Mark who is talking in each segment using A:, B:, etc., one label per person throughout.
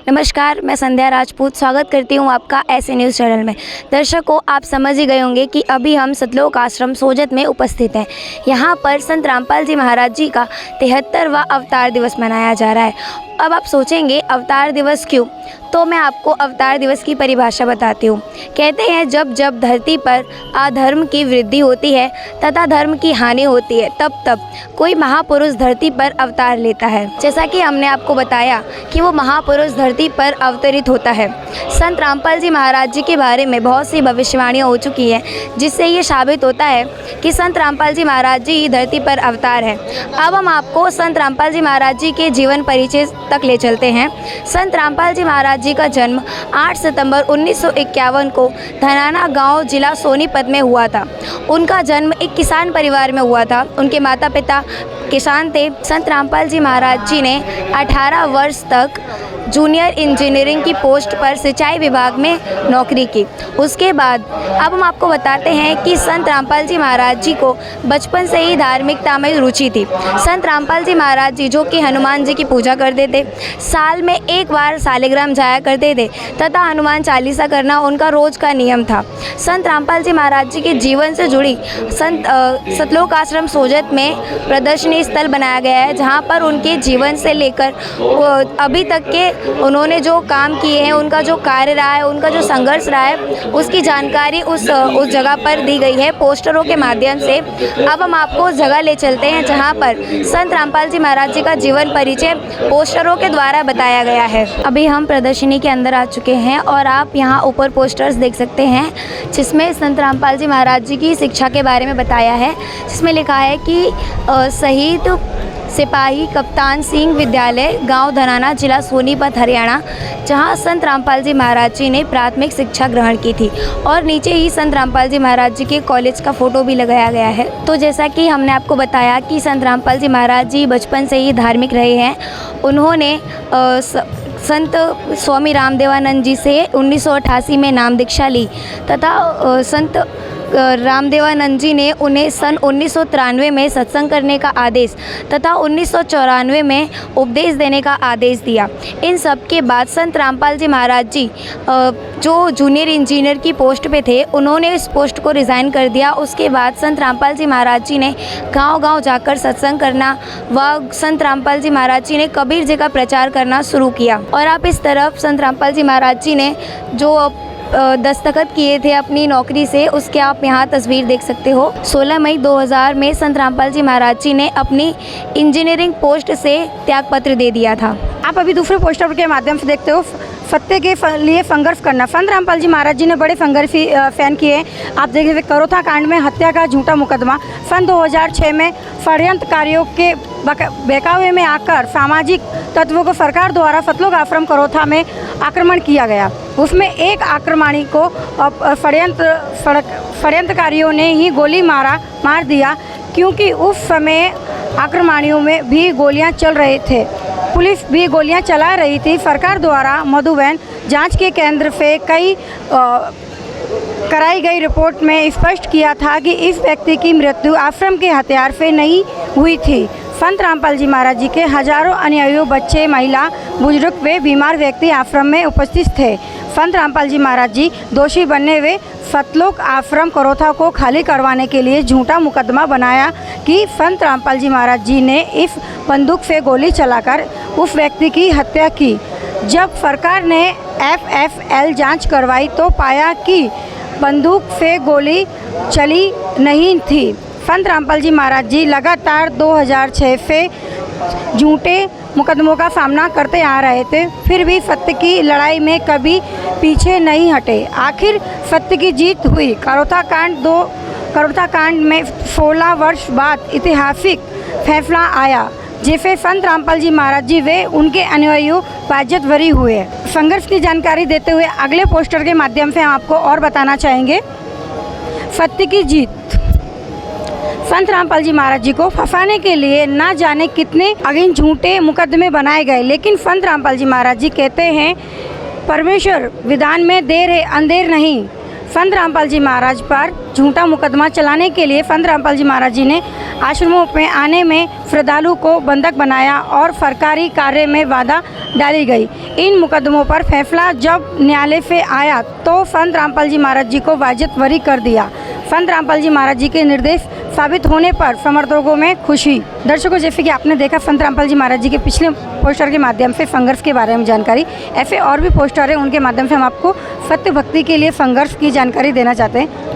A: नमस्कार, मैं संध्या राजपूत स्वागत करती हूं आपका ऐसे न्यूज़ चैनल में। दर्शकों, आप समझ ही गए होंगे कि अभी हम सतलोक आश्रम सोजत में उपस्थित हैं। यहां पर संत रामपाल जी महाराज जी का 73वां अवतार दिवस मनाया जा रहा है। अब आप सोचेंगे अवतार दिवस क्यों? तो मैं आपको अवतार दिवस की परिभाषा बताती हूँ। कहते हैं जब जब धरती पर अधर्म की वृद्धि होती है तथा धर्म की हानि होती है, तब तब कोई महापुरुष धरती पर अवतार लेता है। जैसा कि हमने आपको बताया कि वो महापुरुष धरती पर अवतरित होता है। संत रामपाल जी महाराज जी के बारे में बहुत सी भविष्यवाणियाँ हो चुकी हैं, जिससे ये साबित होता है कि संत रामपाल जी महाराज जी धरती पर अवतार है। अब हम आपको संत रामपाल जी महाराज जी के जीवन परिचय तक ले चलते हैं। संत रामपाल जी महाराज जी का जन्म 8 सितंबर 1951 को धनाना गांव जिला सोनीपत में हुआ था। उनका जन्म एक किसान परिवार में हुआ था। उनके माता पिता किसान थे। संत रामपाल जी महाराज जी ने 18 वर्ष तक जूनियर इंजीनियरिंग की पोस्ट पर सिंचाई विभाग में नौकरी की। उसके बाद अब हम आपको बताते हैं कि संत रामपाल जी महाराज जी को बचपन से ही धार्मिकता में रुचि थी। संत रामपाल जी महाराज जी जो कि हनुमान जी की पूजा करते थे, साल में एक बार सालिग्राम जाया करते थे तथा हनुमान चालीसा करना उनका रोज का नियम था। संत रामपाल जी महाराज जी के जीवन से जुड़ी सतलोक आश्रम सोजत में प्रदर्शनी स्थल बनाया गया है, जहाँ पर उनके जीवन से लेकर अभी तक के उन्होंने जो काम किए हैं, उनका जो कार्य रहा है, उनका जो संघर्ष रहा है, उसकी जानकारी उस जगह पर दी गई है पोस्टरों के माध्यम से। अब हम आपको उस जगह ले चलते हैं जहां पर संत रामपाल जी महाराज जी का जीवन परिचय पोस्टरों के द्वारा बताया गया है। अभी हम प्रदर्शनी के अंदर आ चुके हैं और आप यहां ऊपर पोस्टर्स देख सकते हैं, जिसमें संत रामपाल जी महाराज जी की शिक्षा के बारे में बताया है। जिसमें लिखा है कि शहीद सिपाही कप्तान सिंह विद्यालय, गांव धनाना, जिला सोनीपत, हरियाणा, जहां संत रामपाल जी महाराज जी ने प्राथमिक शिक्षा ग्रहण की थी। और नीचे ही संत रामपाल जी महाराज जी के कॉलेज का फ़ोटो भी लगाया गया है। तो जैसा कि हमने आपको बताया कि संत रामपाल जी महाराज जी बचपन से ही धार्मिक रहे हैं। उन्होंने संत स्वामी रामदेवानंद जी से 1988 में नाम दीक्षा ली तथा संत रामदेवानंद जी ने उन्हें सन 1993 में सत्संग करने का आदेश तथा 1994 में उपदेश देने का आदेश दिया। इन सब के बाद संत रामपाल जी महाराज जी जो जूनियर इंजीनियर की पोस्ट पे थे, उन्होंने इस पोस्ट को रिज़ाइन कर दिया। उसके बाद संत रामपाल जी महाराज जी ने गांव-गांव जाकर सत्संग करना व संत रामपाल जी महाराज जी ने कबीर जी का प्रचार करना शुरू किया। और आप इस तरफ संत रामपाल जी महाराज जी ने जो दस्तखत किए थे अपनी नौकरी से, उसके आप यहाँ तस्वीर देख सकते हो। 16 मई 2000 में संत रामपाल जी महाराज जी ने अपनी इंजीनियरिंग पोस्ट से त्यागपत्र दे दिया था।
B: आप अभी दूसरे पोस्टर के माध्यम से देखते हो सत्य के लिए संघर्ष करना। संत रामपाल जी महाराज जी ने बड़े संघर्षी फैन किए। आप देखिए करोथा कांड में हत्या का झूठा मुकदमा, सन 2006 में षड्यंत्रकारियों के बहकावे में आकर सामाजिक तत्वों को सरकार द्वारा सतलोक आश्रम करोथा में आक्रमण किया गया। उसमें एक आक्रमणी को षड्यंत्रकारियों ने ही गोली मार दिया, क्योंकि उस समय आक्रमणियों में भी गोलियां चल रहे थे। पुलिस भी गोलियां चला रही थी। सरकार द्वारा मधुबन जांच के केंद्र से कराई गई रिपोर्ट में स्पष्ट किया था कि इस व्यक्ति की मृत्यु आश्रम के हथियार से नहीं हुई थी। संत रामपाल जी महाराज जी के हजारों अनुयायी, बच्चे, महिला, बुजुर्ग व बीमार व्यक्ति आश्रम में उपस्थित थे। संत रामपाल जी महाराज जी दोषी बनने हुए सतलोक आश्रम करोथा को खाली करवाने के लिए झूठा मुकदमा बनाया कि संत रामपाल जी महाराज जी ने इस बंदूक से गोली चलाकर उस व्यक्ति की हत्या की। जब सरकार ने FFL जांच करवाई तो पाया कि बंदूक से गोली चली नहीं थी। संत रामपाल जी महाराज जी लगातार 2006 से झूठे मुकदमों का सामना करते आ रहे थे, फिर भी सत्य की लड़ाई में कभी पीछे नहीं हटे। आखिर सत्य की जीत हुई। करोथा कांड में 16 वर्ष बाद ऐतिहासिक फैसला आया, जिसे संत रामपाल जी महाराज जी वे उनके अनुयायी बाज्यत बरी हुए। संघर्ष की जानकारी देते हुए अगले पोस्टर के माध्यम से हम आपको और बताना चाहेंगे सत्य की जीत। संत रामपाल जी महाराज जी को फंसाने के लिए ना जाने कितने अगेन झूठे मुकदमे बनाए गए, लेकिन संत रामपाल जी महाराज जी कहते हैं परमेश्वर विधान में देर है अंधेर नहीं। संत रामपाल जी महाराज पर झूठा मुकदमा चलाने के लिए संत रामपाल जी महाराज जी ने आश्रमों में आने में श्रद्धालु को बंधक बनाया और सरकारी कार्य में बाधा डाली गई। इन मुकदमों पर फैसला जब न्यायालय से आया तो संत रामपाल जी महाराज जी को वाजिब बरी कर दिया। संत रामपाल जी महाराज जी के निर्देश साबित होने पर समर्थकों में खुशी। दर्शकों, जैसे कि आपने देखा संत रामपाल जी महाराज जी के पिछले पोस्टर के माध्यम से संघर्ष के बारे में जानकारी, ऐसे और भी पोस्टर हैं, उनके माध्यम से हम आपको सत्य भक्ति के लिए संघर्ष की जानकारी देना चाहते हैं।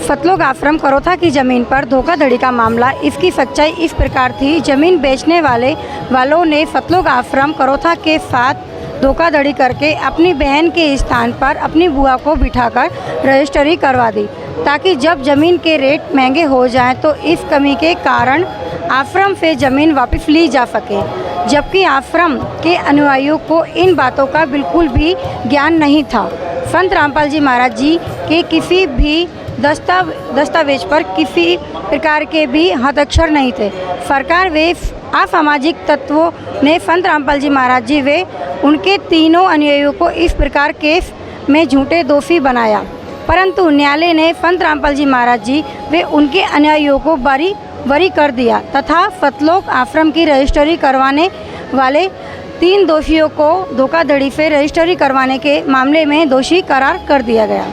B: सतलोक आश्रम करोथा की ज़मीन पर धोखाधड़ी का मामला। इसकी सच्चाई इस प्रकार थी, ज़मीन बेचने वालों ने सतलोक आश्रम करोथा के साथ धोखाधड़ी करके अपनी बहन के स्थान पर अपनी बुआ को बिठाकर रजिस्ट्री करवा दी, ताकि जब ज़मीन के रेट महंगे हो जाएं तो इस कमी के कारण आश्रम से ज़मीन वापस ली जा सके। जबकि आश्रम के अनुयायियों को इन बातों का बिल्कुल भी ज्ञान नहीं था। संत रामपाल जी महाराज जी के किसी भी दस्तावेज पर किसी प्रकार के भी हस्ताक्षर नहीं थे। सरकार व असामाजिक तत्वों ने संत रामपाल जी महाराज जी व उनके तीनों अनुयायियों को इस प्रकार केस में झूठे दोषी बनाया, परंतु न्यायालय ने संत रामपाल जी महाराज जी व उनके अनुयायियों को बरी कर दिया तथा सतलोक आश्रम की रजिस्ट्री करवाने वाले 3 दोषियों को धोखाधड़ी से रजिस्ट्री करवाने के मामले में दोषी करार कर दिया गया।